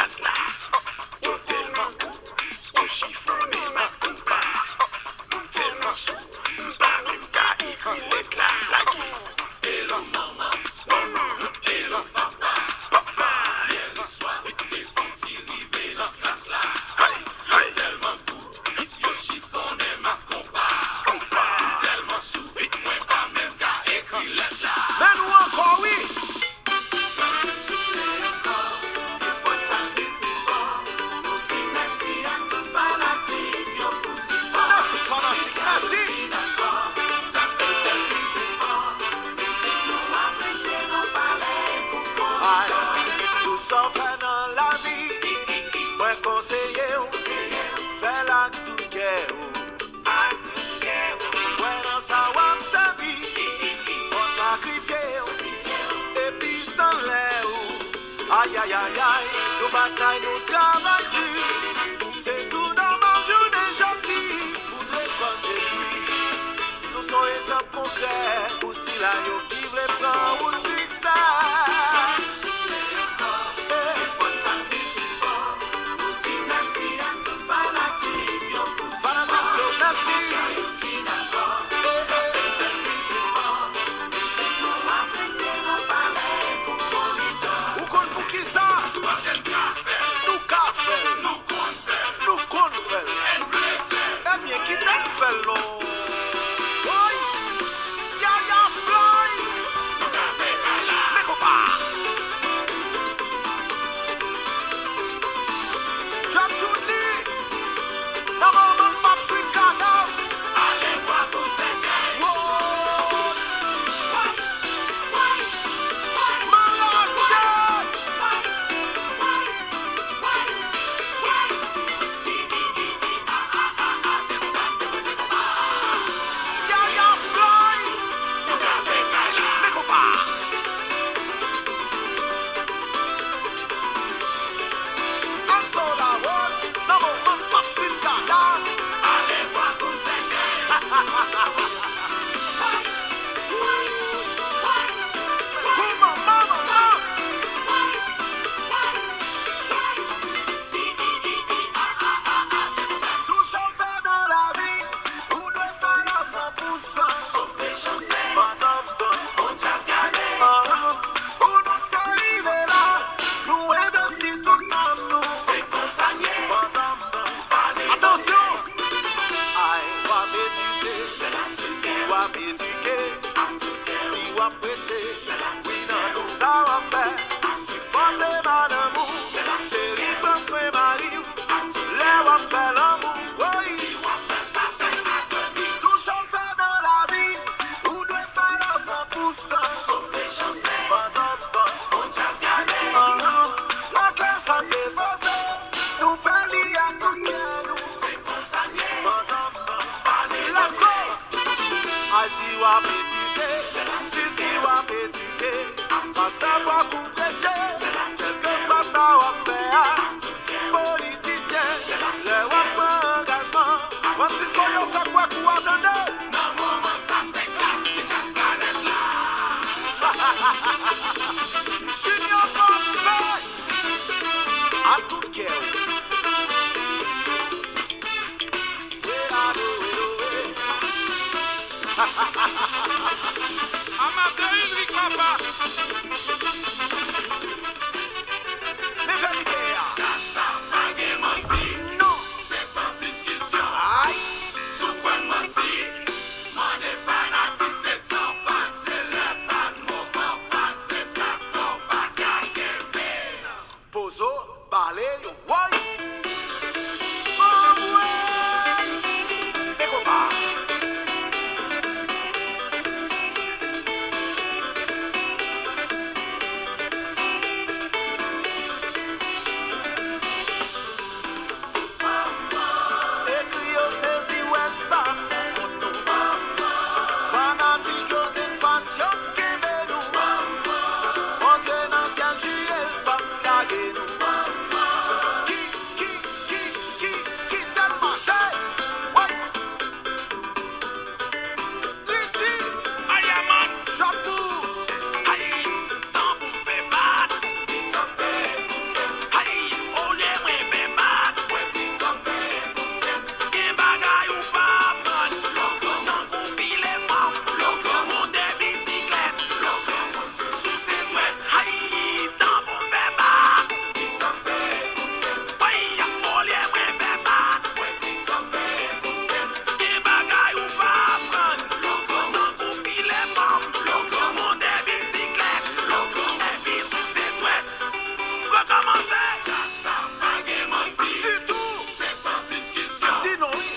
classe là. Yo tellement cool, yo chiffonné ma compa. Tellement sous, pas même qu'à écrire les plats. La guille, et le maman, et le papa. Papa, hier le soir, les fontis rivés dans classe là. Tellement cool, yo chiffonné ma compa. Tellement sous, moi pas même qu'à écrire les plats. Mais nous encore oui. Tout ça fait dans la vie, moi conseiller, fait la tout guerre. Moi dans sa wap sa vie, on sacrifier, et puis dans l'air. Aïe aïe aïe aïe, nous bataille, nous travaillons dur. C'est tout dans mon journée gentil, pour défendre des fruits. Nous sommes exemples concrets, pour si la yo qui veut prendre ou succès. Sinon,